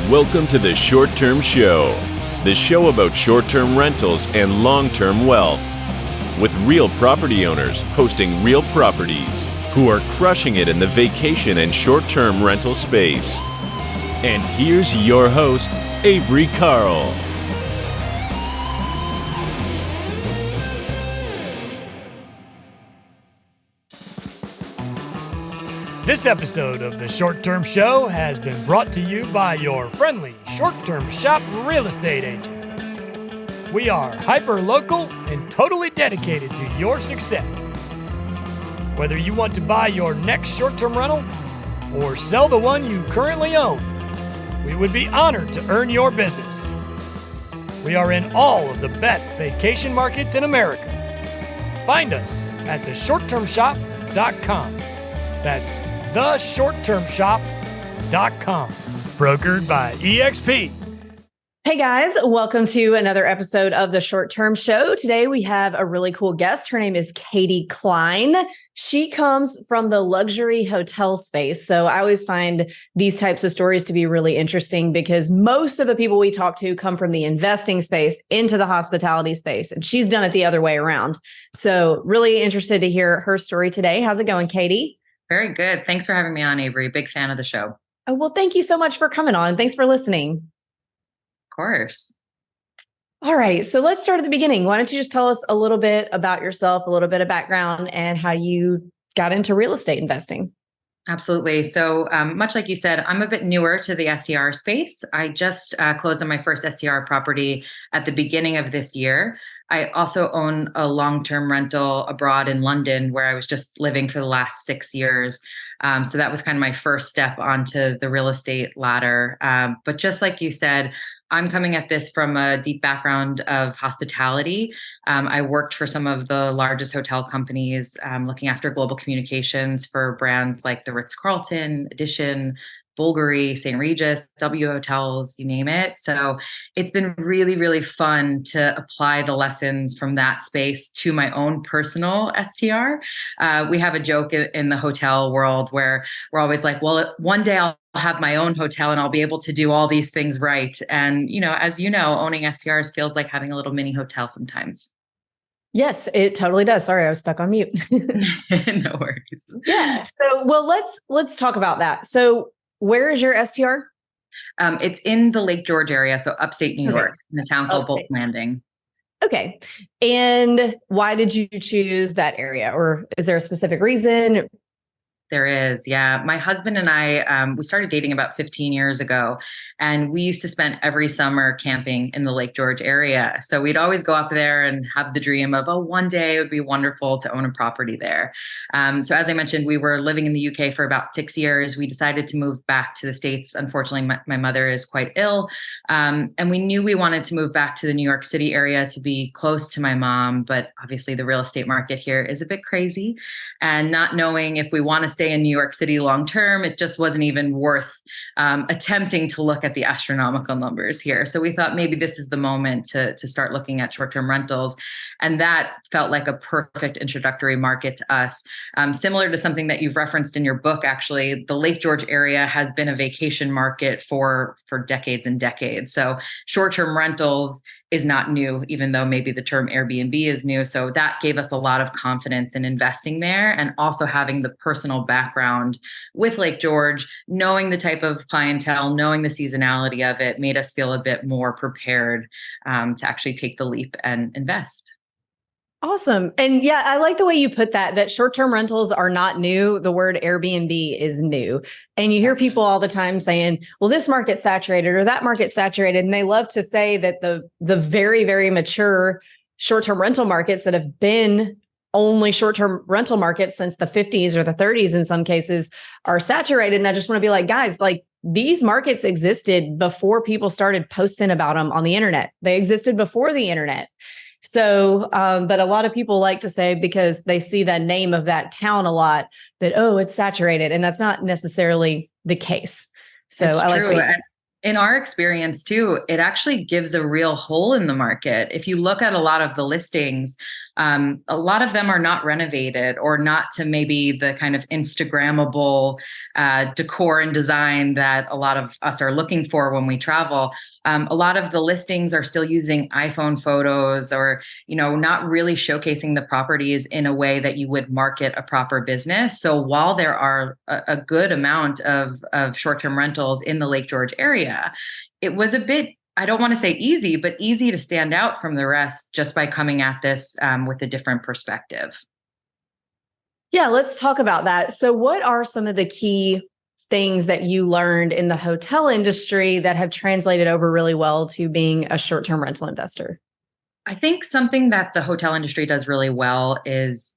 Welcome to the Short-Term Show, the show about short-term rentals and long-term wealth, with real property owners hosting real properties who are crushing it in the vacation and short-term rental space. And here's your host, Avery Carl. This episode of the Short-Term Show has been brought to you by your friendly short-term shop real estate agent. We are hyper-local and totally dedicated to your success. Whether you want to buy your next short-term rental or sell the one you currently own, we would be honored to earn your business. We are in all of the best vacation markets in America. Find us at theshorttermshop.com. That's theshorttermshop.com. Brokered by EXP. Hey guys, welcome to another episode of the Short-Term Show. Today we have a really cool guest. Her name is Cline. She comes from the luxury hotel space. So I always find these types of stories to be really interesting because most of the people we talk to come from the investing space into the hospitality space, and she's done it the other way around. So really interested to hear her story today. How's it going, Katie? Very good. Thanks for having me on, Avery. Big fan of the show. Oh, well, thank you so much for coming on. Thanks for listening. Of course. All right. So let's start at the beginning. Why don't you just tell us a little bit about yourself, a little bit of background, and how you got into real estate investing? Absolutely. So much like you said, I'm a bit newer to the STR space. I just closed on my first STR property at the beginning of this year. I also own a long-term rental abroad in London where I was just living for the last 6 years. So that was kind of my first step onto the real estate ladder. But just like you said, I'm coming at this from a deep background of hospitality. I worked for some of the largest hotel companies, looking after global communications for brands like the Ritz-Carlton, Edition, Bulgari, St. Regis, W Hotels, you name it. So it's been really, really fun to apply the lessons from that space to my own personal STR. We have a joke in the hotel world where we're always like, well, one day I'll have my own hotel and I'll be able to do all these things right. And, as you know, owning STRs feels like having a little mini hotel sometimes. Yes, it totally does. Sorry, I was stuck on mute. No worries. Yeah. So, well, let's talk about that. So where is your STR? It's in the Lake George area, so upstate New York, in a town called Bolt Landing. Okay. And why did you choose that area? Or is there a specific reason? There is, yeah. My husband and I, we started dating about 15 years ago, and we used to spend every summer camping in the Lake George area. So we'd always go up there and have the dream of, one day it would be wonderful to own a property there. So as I mentioned, we were living in the UK for about 6 years. We decided to move back to the States. Unfortunately, my mother is quite ill. And we knew we wanted to move back to the New York City area to be close to my mom. But obviously the real estate market here is a bit crazy. And not knowing if we want to stay in New York City long term, it just wasn't even worth attempting to look at the astronomical numbers here. So we thought maybe this is the moment to start looking at short-term rentals. And that felt like a perfect introductory market to us. Similar to something that you've referenced in your book, actually, the Lake George area has been a vacation market for decades and decades. So short-term rentals is not new, even though maybe the term Airbnb is new. So that gave us a lot of confidence in investing there, and also having the personal background with Lake George, knowing the type of clientele, knowing the seasonality of it, made us feel a bit more prepared to actually take the leap and invest. Awesome. And yeah, I like the way you put that short-term rentals are not new. The word Airbnb is new. And you hear people all the time saying, well, this market's saturated or that market's saturated. And they love to say that the very, very mature short-term rental markets that have been only short-term rental markets since the 50s or the 30s in some cases are saturated. And I just want to be like, guys, like these markets existed before people started posting about them on the internet. They existed before the internet. So, but a lot of people like to say, because they see the name of that town a lot, that, it's saturated. And that's not necessarily the case. So it's I like true. In our experience too, it actually gives a real hole in the market. If you look at a lot of the listings, A lot of them are not renovated or not to maybe the kind of Instagrammable decor and design that a lot of us are looking for when we travel. A lot of the listings are still using iPhone photos or, not really showcasing the properties in a way that you would market a proper business. So while there are a good amount of short-term rentals in the Lake George area, it was a bit, I don't want to say easy, but easy to stand out from the rest just by coming at this with a different perspective. Yeah, let's talk about that. So what are some of the key things that you learned in the hotel industry that have translated over really well to being a short-term rental investor? I think something that the hotel industry does really well is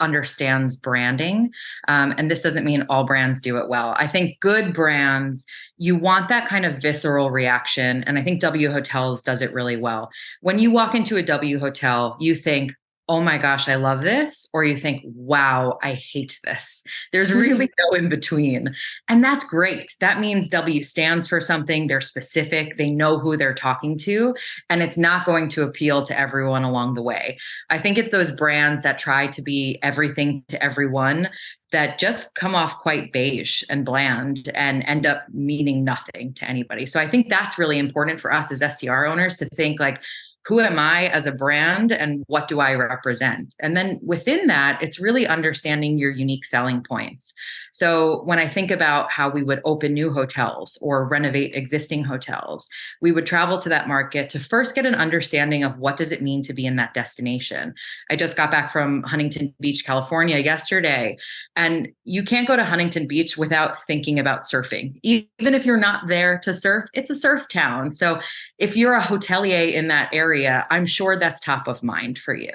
understands branding. And this doesn't mean all brands do it well. I think good brands, you want that kind of visceral reaction. And I think W Hotels does it really well. When you walk into a W Hotel, you think, oh my gosh, I love this. Or you think, wow, I hate this. There's really no in between. And that's great. That means W stands for something. They're specific. They know who they're talking to. And it's not going to appeal to everyone along the way. I think it's those brands that try to be everything to everyone that just come off quite beige and bland and end up meaning nothing to anybody. So I think that's really important for us as STR owners to think like, who am I as a brand and what do I represent? And then within that, it's really understanding your unique selling points. So when I think about how we would open new hotels or renovate existing hotels, we would travel to that market to first get an understanding of what does it mean to be in that destination. I just got back from Huntington Beach, California yesterday, and you can't go to Huntington Beach without thinking about surfing. Even if you're not there to surf, it's a surf town. So if you're a hotelier in that area, I'm sure that's top of mind for you.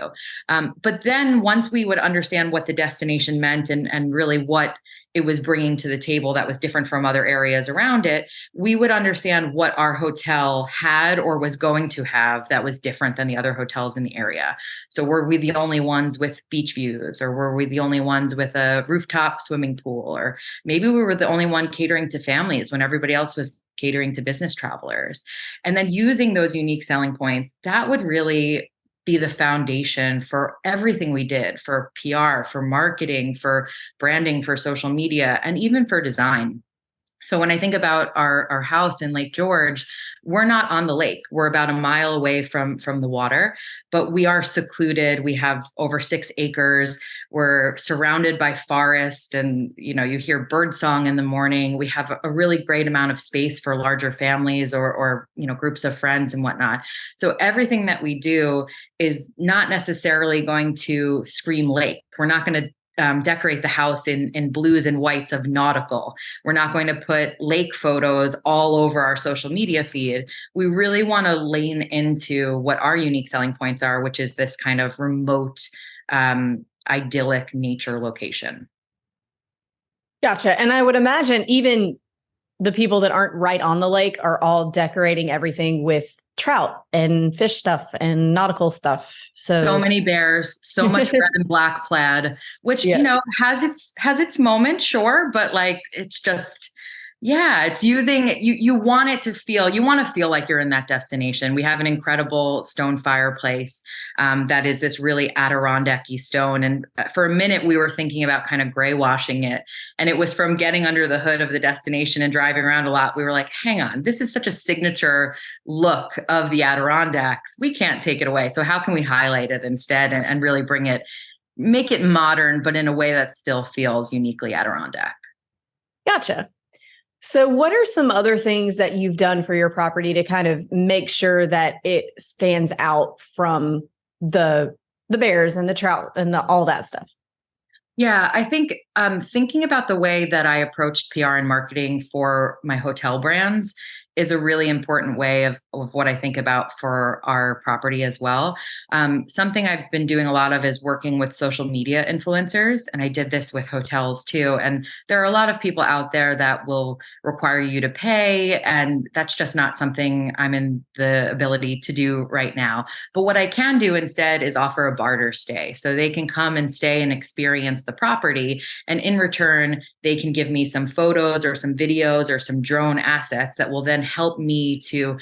But then once we would understand what the destination meant and really what it was bringing to the table that was different from other areas around it, we would understand what our hotel had or was going to have that was different than the other hotels in the area. So were we the only ones with beach views, or were we the only ones with a rooftop swimming pool? Or maybe we were the only one catering to families when everybody else was catering to business travelers. And then using those unique selling points, that would really be the foundation for everything we did, for PR, for marketing, for branding, for social media, and even for design. So when I think about our house in Lake George, we're not on the lake. We're about a mile away from the water, but we are secluded. We have over 6 acres. We're surrounded by forest, and you hear bird song in the morning. We have a really great amount of space for larger families or groups of friends and whatnot. So everything that we do is not necessarily going to scream lake. We're not going to decorate the house in blues and whites of nautical. We're not going to put lake photos all over our social media feed. We really want to lean into what our unique selling points are, which is this kind of remote, idyllic nature location. Gotcha. And I would imagine even the people that aren't right on the lake are all decorating everything with trout and fish stuff and nautical stuff. So many bears, so much red and black plaid, which, has its moment, sure. But it's just, it's using, you want to feel like you're in that destination. We have an incredible stone fireplace that is this really Adirondack-y stone. And for a minute, we were thinking about kind of gray washing it. And it was from getting under the hood of the destination and driving around a lot. We were like, hang on, this is such a signature look of the Adirondacks. We can't take it away. So how can we highlight it instead and really make it modern, but in a way that still feels uniquely Adirondack? Gotcha. So what are some other things that you've done for your property to kind of make sure that it stands out from the bears and the trout and all that stuff? Yeah, I think thinking about the way that I approached PR and marketing for my hotel brands is a really important way of what I think about for our property as well. Something I've been doing a lot of is working with social media influencers, and I did this with hotels too. And there are a lot of people out there that will require you to pay, and that's just not something I'm in the ability to do right now. But what I can do instead is offer a barter stay. So they can come and stay and experience the property, and in return, they can give me some photos or some videos or some drone assets that will then help me to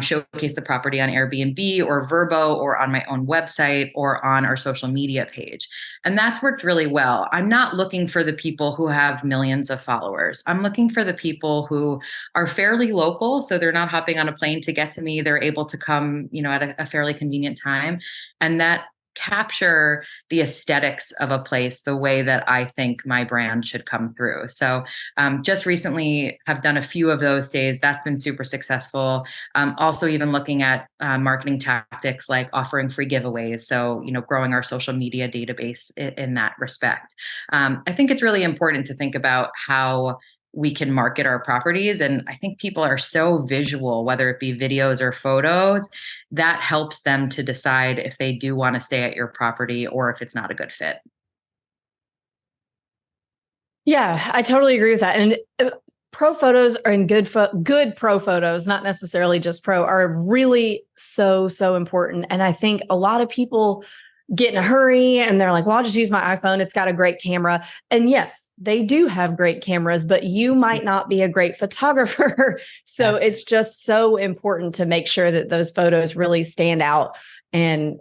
showcase the property on Airbnb or Vrbo or on my own website or on our social media page. And that's worked really well. I'm not looking for the people who have millions of followers. I'm looking for the people who are fairly local. So they're not hopping on a plane to get to me. They're able to come, at a fairly convenient time. And that capture the aesthetics of a place the way that I think my brand should come through. So just recently have done a few of those days. That's been super successful. Also even looking at marketing tactics like offering free giveaways. So, growing our social media database in that respect. I think it's really important to think about how we can market our properties. And I think people are so visual, whether it be videos or photos, that helps them to decide if they do want to stay at your property or if it's not a good fit. Yeah, I totally agree with that. And pro photos are in good pro photos, not necessarily just pro, are really so important. And I think a lot of people get in a hurry and they're like, well, I'll just use my iPhone. It's got a great camera. And yes, they do have great cameras, but you might not be a great photographer. So Yes. It's just so important to make sure that those photos really stand out and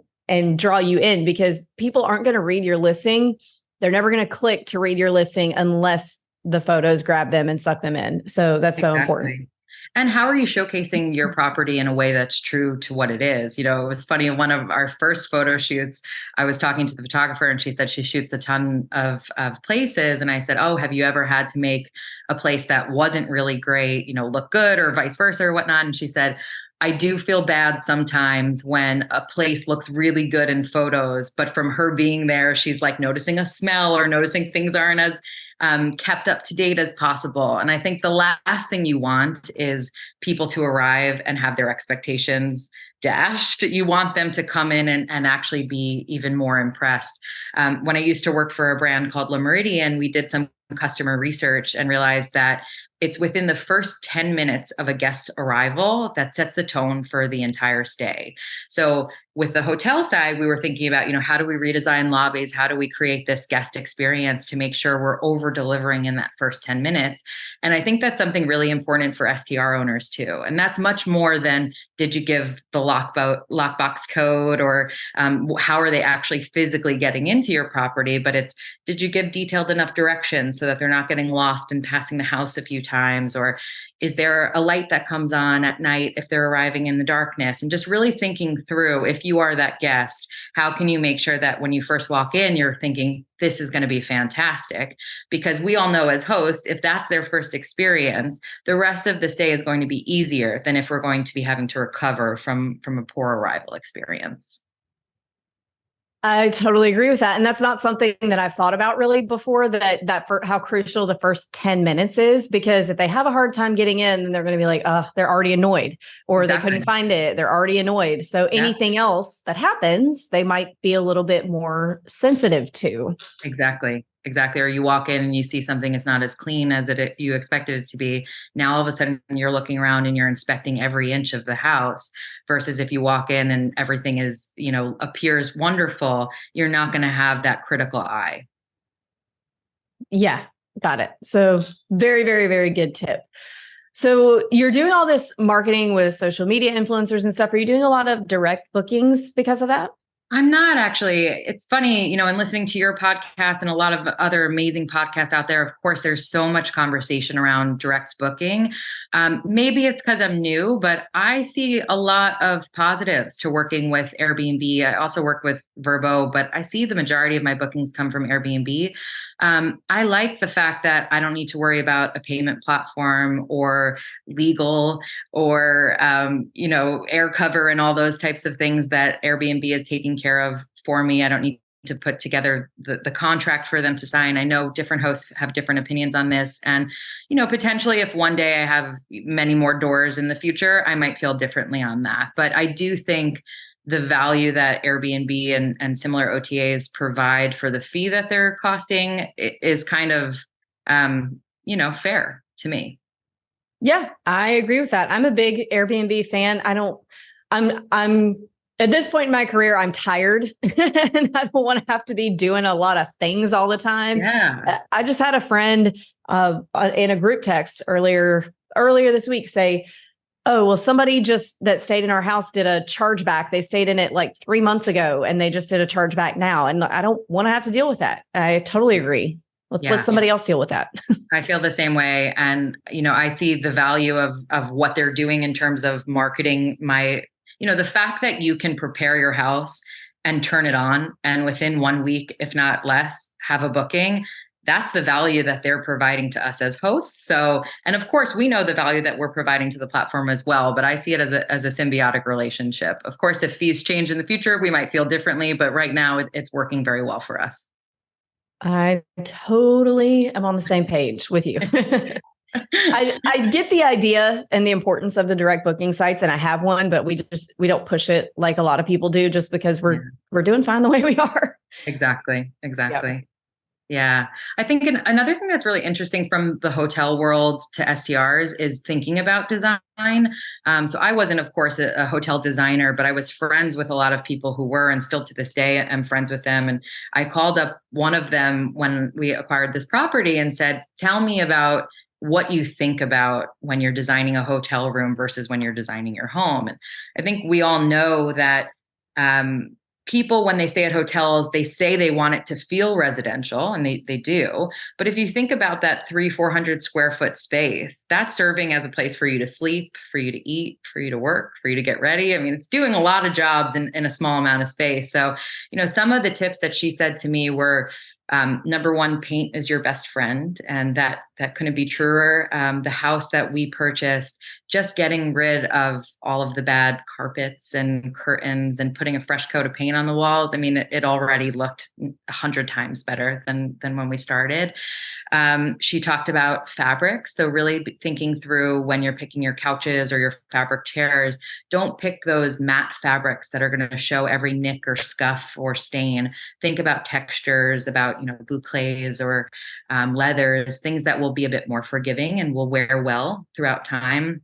draw you in, because people aren't going to read your listing. They're never going to click to read your listing unless the photos grab them and suck them in. So that's so important. And how are you showcasing your property in a way that's true to what it is? It was funny. In one of our first photo shoots, I was talking to the photographer and she said she shoots a ton of places. And I said, oh, have you ever had to make a place that wasn't really great, look good, or vice versa or whatnot? And she said, I do feel bad sometimes when a place looks really good in photos, but from her being there, she's like noticing a smell or noticing things aren't as kept up to date as possible. And I think the last thing you want is people to arrive and have their expectations dashed. You want them to come in and actually be even more impressed. When I used to work for a brand called Le Meridian, we did some customer research and realized that it's within the first 10 minutes of a guest arrival that sets the tone for the entire stay. So with the hotel side, we were thinking about, how do we redesign lobbies? How do we create this guest experience to make sure we're over delivering in that first 10 minutes? And I think that's something really important for STR owners too. And that's much more than, did you give the lockbox code, or how are they actually physically getting into your property? But it's, did you give detailed enough directions so that they're not getting lost and passing the house a few times? Or is there a light that comes on at night if they're arriving in the darkness? And just really thinking through, if you are that guest, how can you make sure that when you first walk in, you're thinking, this is going to be fantastic? Because we all know as hosts, if that's their first experience, the rest of the stay is going to be easier than if we're going to be having to recover from a poor arrival experience. I totally agree with that. And that's not something that I've thought about really before, that for how crucial the first 10 minutes is, because if they have a hard time getting in, then they're going to be like, they're already annoyed, or They couldn't find it. They're already annoyed. So anything else that happens, they might be a little bit more sensitive to. Exactly. Or you walk in and you see something is not as clean as you expected it to be. Now, all of a sudden you're looking around and you're inspecting every inch of the house, versus if you walk in and everything is, appears wonderful, you're not going to have that critical eye. Yeah, got it. So very, very, very good tip. So you're doing all this marketing with social media influencers and stuff. Are you doing a lot of direct bookings because of that? I'm not actually. It's funny, in listening to your podcast and a lot of other amazing podcasts out there, of course, there's so much conversation around direct booking. Maybe it's because I'm new, but I see a lot of positives to working with Airbnb. I also work with Vrbo, but I see the majority of my bookings come from Airbnb. I like the fact that I don't need to worry about a payment platform or legal or, air cover and all those types of things that Airbnb is taking care of for me. I don't need to put together the contract for them to sign. I know different hosts have different opinions on this. And, potentially if one day I have many more doors in the future, I might feel differently on that. But I do think the value that Airbnb and similar OTAs provide for the fee that they're costing is kind of, fair to me. Yeah, I agree with that. I'm a big Airbnb fan. I'm at this point in my career, I'm tired and I don't want to have to be doing a lot of things all the time. Yeah. I just had a friend in a group text earlier this week say, Oh, well, somebody just that stayed in our house did a chargeback. They stayed in it like 3 months ago and they just did a chargeback now. And I don't want to have to deal with that. I totally agree. Let's let somebody else deal with that. I feel the same way. And, I see the value of what they're doing in terms of marketing the fact that you can prepare your house and turn it on and within 1 week, if not less, have a booking. That's the value that they're providing to us as hosts. So, and of course, we know the value that we're providing to the platform as well, but I see it as a symbiotic relationship. Of course, if fees change in the future, we might feel differently, but right now it's working very well for us. I totally am on the same page with you. I get the idea and the importance of the direct booking sites, and I have one, but we don't push it like a lot of people do just because we're doing fine the way we are. Exactly. Yep. Yeah. I think another thing that's really interesting from the hotel world to STRs is thinking about design. So I wasn't, of course, a hotel designer, but I was friends with a lot of people who were, and still to this day, I'm friends with them. And I called up one of them when we acquired this property and said, tell me about what you think about when you're designing a hotel room versus when you're designing your home. And I think we all know that people, when they stay at hotels, they say they want it to feel residential, and they do. But if you think about that 300-400 square foot space, that's serving as a place for you to sleep, for you to eat, for you to work, for you to get ready. I mean, it's doing a lot of jobs in a small amount of space. So, some of the tips that she said to me were, number one, paint is your best friend. And that couldn't be truer. The house that we purchased, just getting rid of all of the bad carpets and curtains and putting a fresh coat of paint on the walls. I mean, it already looked 100 times better than when we started. She talked about fabrics. So really thinking through when you're picking your couches or your fabric chairs, don't pick those matte fabrics that are going to show every nick or scuff or stain. Think about textures, about, boucles or leathers, things that will be a bit more forgiving and will wear well throughout time.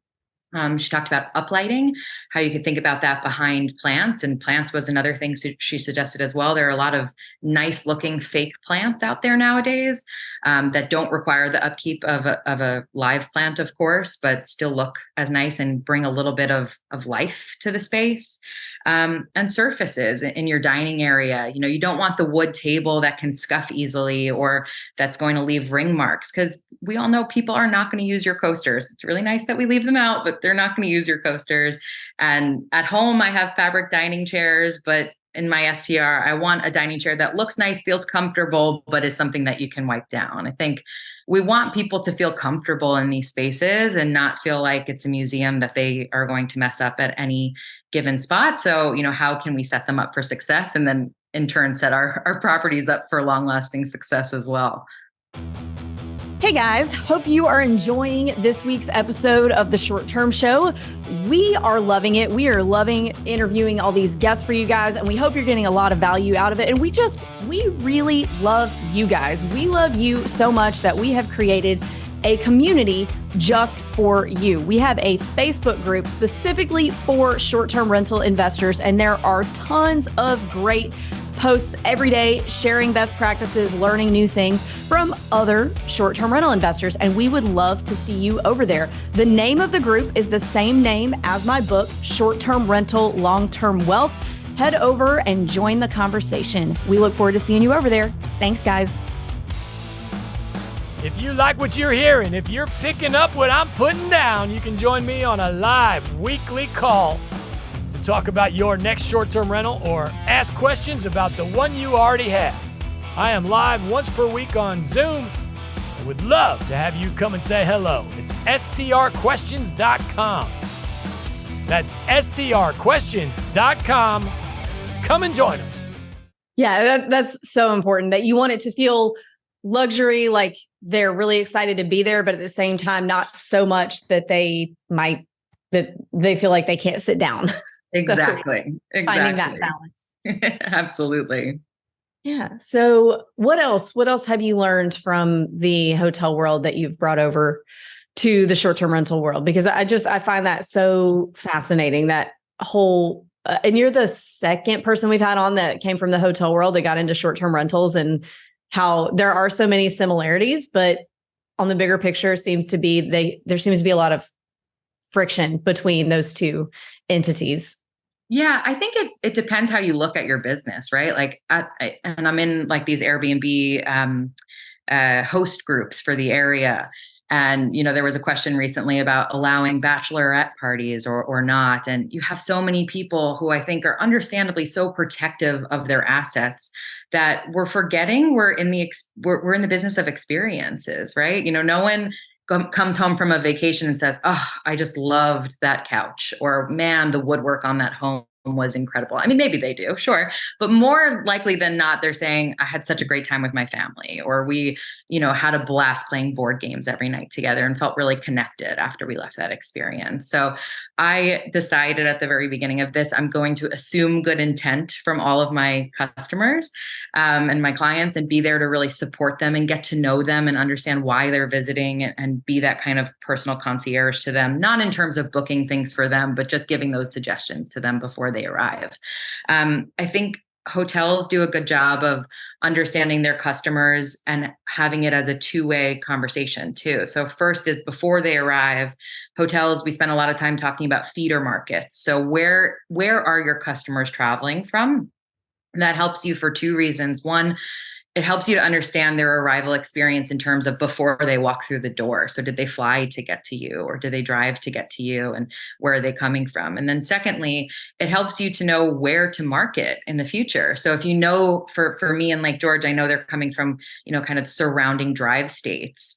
She talked about uplighting, how you could think about that behind plants, and plants was another thing she suggested as well. There are a lot of nice looking fake plants out there nowadays that don't require the upkeep of a live plant, of course, but still look as nice and bring a little bit of life to the space. And surfaces in your dining area. You don't want the wood table that can scuff easily or that's going to leave ring marks, because we all know people are not going to use your coasters. It's really nice that we leave them out, but they're not going to use your coasters. And at home, I have fabric dining chairs, but in my STR, I want a dining chair that looks nice, feels comfortable, but is something that you can wipe down. I think we want people to feel comfortable in these spaces and not feel like it's a museum that they are going to mess up at any given spot. So, how can we set them up for success, and then in turn set our properties up for long-lasting success as well? Hey guys, hope you are enjoying this week's episode of the Short Term Show. We are loving it. We are loving interviewing all these guests for you guys, and we hope you're getting a lot of value out of it. And we really love you guys. We love you so much that we have created a community just for you. We have a Facebook group specifically for short-term rental investors, and there are tons of great posts every day sharing best practices, learning new things from other short-term rental investors, and we would love to see you over there. The name of the group is the same name as my book, Short-Term Rental, Long-Term Wealth. Head over and join the conversation. We look forward to seeing you over there. Thanks, guys. If you like what you're hearing, if you're picking up what I'm putting down, you can join me on a live weekly call to talk about your next short-term rental or ask questions about the one you already have. I am live once per week on Zoom and would love to have you come and say hello. It's strquestions.com. That's strquestions.com. Come and join us. Yeah, that's so important, that you want it to feel luxury, like they're really excited to be there, but at the same time, not so much that they feel like they can't sit down. Exactly. Finding that balance. Absolutely. Yeah. So what else have you learned from the hotel world that you've brought over to the short-term rental world? Because I find that so fascinating, that whole, and you're the second person we've had on that came from the hotel world that got into short-term rentals, and how there are so many similarities, but on the bigger picture there seems to be a lot of friction between those two entities? Yeah, I think it depends how you look at your business, right? Like, and I'm in like these Airbnb host groups for the area. And, there was a question recently about allowing bachelorette parties or not. And you have so many people who I think are understandably so protective of their assets that we're forgetting we're in the business of experiences, right? No one comes home from a vacation and says, "Oh, I just loved that couch," or "Man, the woodwork on that home was incredible." I mean, maybe they do, sure, but more likely than not, they're saying, "I had such a great time with my family," or "We, had a blast playing board games every night together and felt really connected after we left that experience." So I decided at the very beginning of this, I'm going to assume good intent from all of my customers and my clients, and be there to really support them and get to know them and understand why they're visiting, and be that kind of personal concierge to them, not in terms of booking things for them, but just giving those suggestions to them before they arrive. I think hotels do a good job of understanding their customers and having it as a two-way conversation too. So first is before they arrive, hotels, we spend a lot of time talking about feeder markets. So where are your customers traveling from? That helps you for two reasons. One, it helps you to understand their arrival experience in terms of before they walk through the door. So did they fly to get to you, or did they drive to get to you, and where are they coming from? And then secondly, it helps you to know where to market in the future. So if for me in Lake George, I know they're coming from, kind of the surrounding drive states.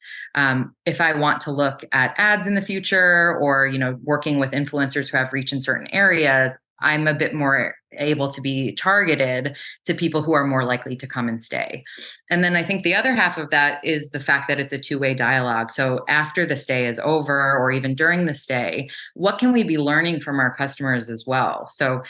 If I want to look at ads in the future, or, working with influencers who have reach in certain areas, I'm a bit more able to be targeted to people who are more likely to come and stay. And then I think the other half of that is the fact that it's a two-way dialogue. So after the stay is over, or even during the stay, what can we be learning from our customers as well? So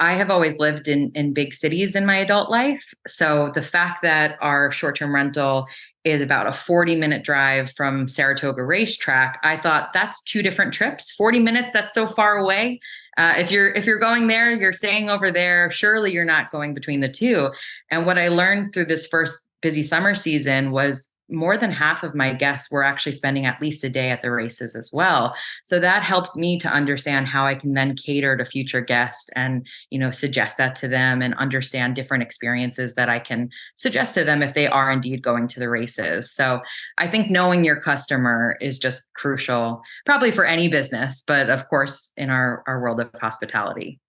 I have always lived in big cities in my adult life. So the fact that our short-term rental is about a 40-minute drive from Saratoga Racetrack, I thought that's two different trips. 40 minutes, that's so far away. If you're going there, you're staying over there, surely you're not going between the two. And what I learned through this first busy summer season was more than half of my guests were actually spending at least a day at the races as well. So that helps me to understand how I can then cater to future guests and, suggest that to them, and understand different experiences that I can suggest to them if they are indeed going to the races. So I think knowing your customer is just crucial, probably for any business, but of course in our world of hospitality.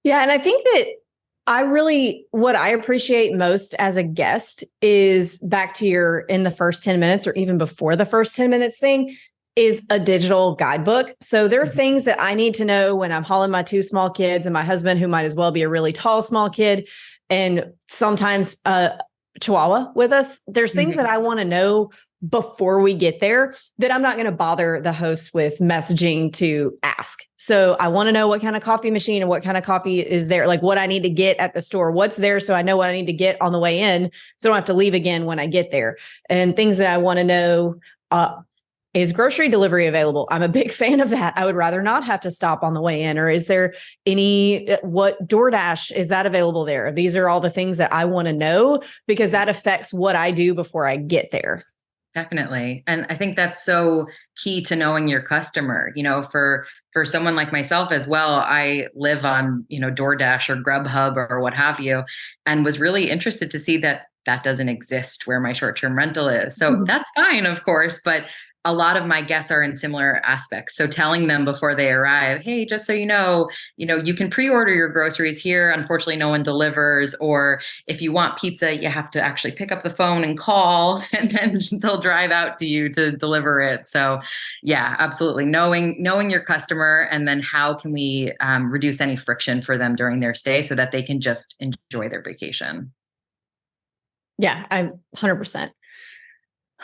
Yeah. And I think that what I appreciate most as a guest is, back to your in the first 10 minutes or even before the first 10 minutes thing, is a digital guidebook. So there are things that I need to know when I'm hauling my two small kids and my husband, who might as well be a really tall, small kid, and sometimes Chihuahua with us. There's things that I want to know before we get there that I'm not going to bother the host with messaging to ask. So I want to know what kind of coffee machine and what kind of coffee is there, like what I need to get at the store, what's there, so I know what I need to get on the way in, so I don't have to leave again when I get there. And things that I want to know, is grocery delivery available? I'm a big fan of that. I would rather not have to stop on the way in. Or is there what DoorDash, is that available there? These are all the things that I want to know, because that affects what I do before I get there. Definitely. And I think that's so key to knowing your customer. For someone like myself as well, I live on, DoorDash or Grubhub or what have you, and was really interested to see that doesn't exist where my short-term rental is. So that's fine, of course, but a lot of my guests are in similar aspects. So telling them before they arrive, hey, just so you know, you can pre-order your groceries here. Unfortunately, no one delivers. Or if you want pizza, you have to actually pick up the phone and call, and then they'll drive out to you to deliver it. So yeah, absolutely. Knowing your customer, and then how can we reduce any friction for them during their stay so that they can just enjoy their vacation. Yeah, I'm 100%.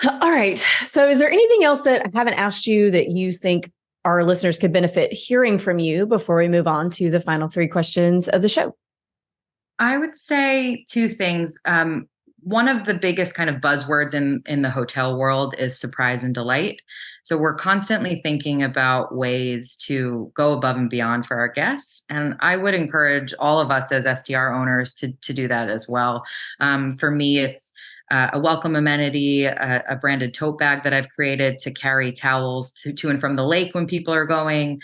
All right. So is there anything else that I haven't asked you that you think our listeners could benefit hearing from you before we move on to the final three questions of the show? I would say two things. One of the biggest kind of buzzwords in the hotel world is surprise and delight. So we're constantly thinking about ways to go above and beyond for our guests. And I would encourage all of us as STR owners to do that as well. For me, it's a welcome amenity, a branded tote bag that I've created to carry towels to and from the lake when people are going,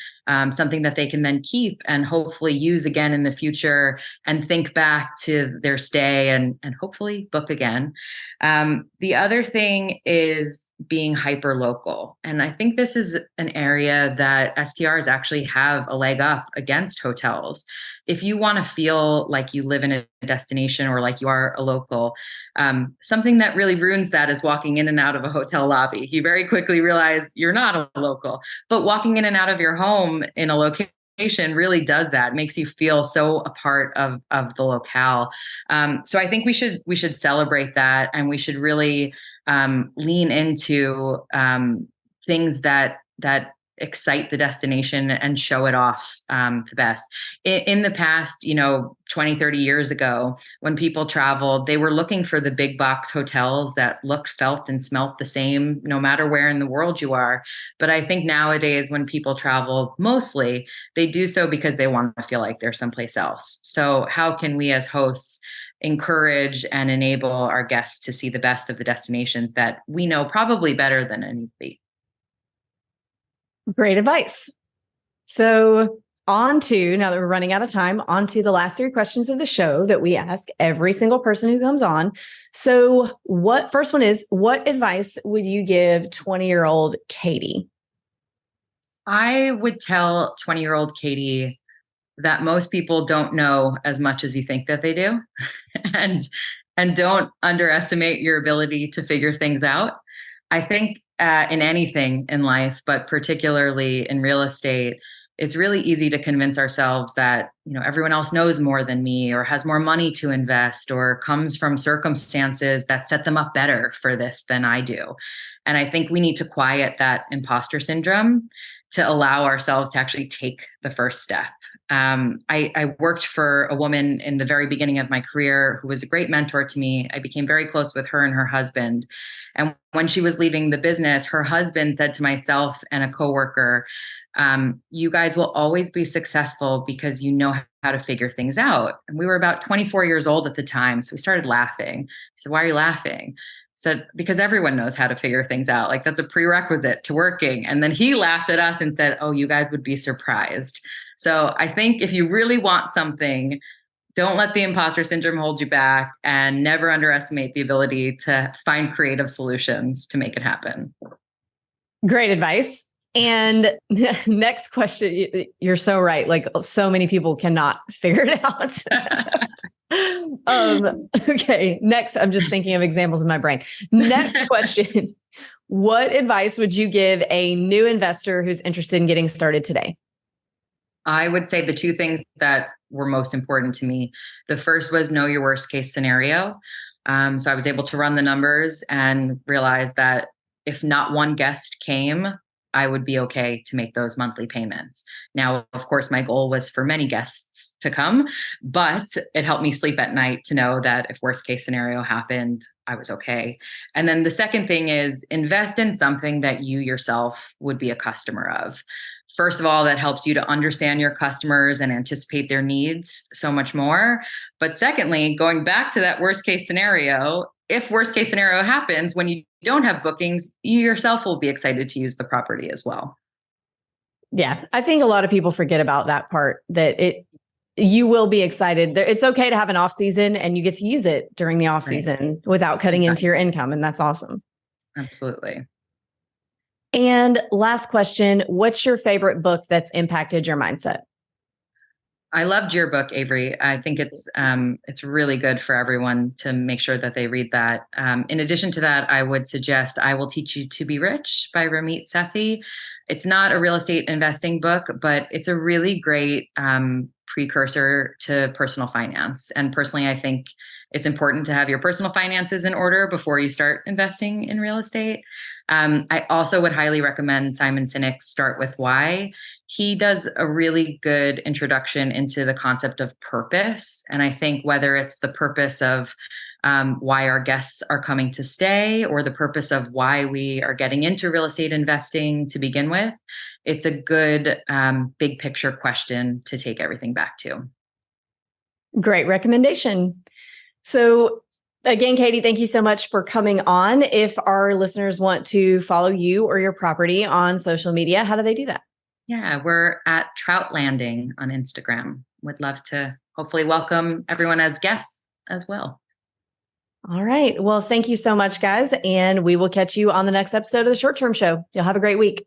something that they can then keep and hopefully use again in the future and think back to their stay and hopefully book again. The other thing is being hyper local. And I think this is an area that STRs actually have a leg up against hotels. If you want to feel like you live in a destination or like you are a local, something that really ruins that is walking in and out of a hotel lobby. You very quickly realize you're not a local, but walking in and out of your home in a location really does that. It makes you feel so a part of the locale. So I think we should celebrate that, and we should really lean into things that excite the destination and show it off the best. In the past, 20, 30 years ago, when people traveled, they were looking for the big box hotels that looked, felt, and smelt the same, no matter where in the world you are. But I think nowadays, when people travel, mostly they do so because they want to feel like they're someplace else. So how can we as hosts encourage and enable our guests to see the best of the destinations that we know probably better than anybody? Great advice. So on to, now that we're running out of time, on to the last 3 questions of the show that we ask every single person who comes on. So first one is, what advice would you give 20-year-old Katie? I would tell 20-year-old Katie that most people don't know as much as you think that they do. and don't underestimate your ability to figure things out. I think in anything in life, but particularly in real estate, it's really easy to convince ourselves that, everyone else knows more than me, or has more money to invest, or comes from circumstances that set them up better for this than I do. And I think we need to quiet that imposter syndrome to allow ourselves to actually take the first step. I worked for a woman in the very beginning of my career who was a great mentor to me. I became very close with her and her husband. And when she was leaving the business, her husband said to myself and a coworker, you guys will always be successful because you know how to figure things out. And we were about 24 years old at the time. So we started laughing. He said, why are you laughing? Said, because everyone knows how to figure things out. Like, that's a prerequisite to working. And then he laughed at us and said, oh, you guys would be surprised. So I think if you really want something, don't let the imposter syndrome hold you back, and never underestimate the ability to find creative solutions to make it happen. Great advice. And next question, you're so right. Like, so many people cannot figure it out. Okay. Next, I'm just thinking of examples in my brain. Next question. What advice would you give a new investor who's interested in getting started today? I would say the 2 things that were most important to me. The first was know your worst case scenario. So I was able to run the numbers and realize that if not one guest came, I would be okay to make those monthly payments. Now, of course, my goal was for many guests to come, but it helped me sleep at night to know that if worst case scenario happened, I was okay. And then the second thing is invest in something that you yourself would be a customer of. First of all, that helps you to understand your customers and anticipate their needs so much more. But secondly, going back to that worst case scenario, if worst case scenario happens, when you don't have bookings, you yourself will be excited to use the property as well. Yeah, I think a lot of people forget about that part, that you will be excited. It's okay to have an off season, and you get to use it during the off season without cutting into your income. And that's awesome. Absolutely. And last question, what's your favorite book that's impacted your mindset? I loved your book, Avery. I think it's really good for everyone to make sure that they read that. In addition to that, I would suggest I Will Teach You to Be Rich by Ramit Sethi. It's not a real estate investing book, but it's a really great precursor to personal finance. And personally, I think it's important to have your personal finances in order before you start investing in real estate. I also would highly recommend Simon Sinek's Start With Why. He does a really good introduction into the concept of purpose. And I think whether it's the purpose of why our guests are coming to stay, or the purpose of why we are getting into real estate investing to begin with, it's a good big picture question to take everything back to. Great recommendation. So Again, Katie, thank you so much for coming on. If our listeners want to follow you or your property on social media, how do they do that? Yeah, we're at Trout Landing on Instagram. Would love to hopefully welcome everyone as guests as well. All right. Well, thank you so much, guys. And we will catch you on the next episode of the Short Term Show. You'll have a great week.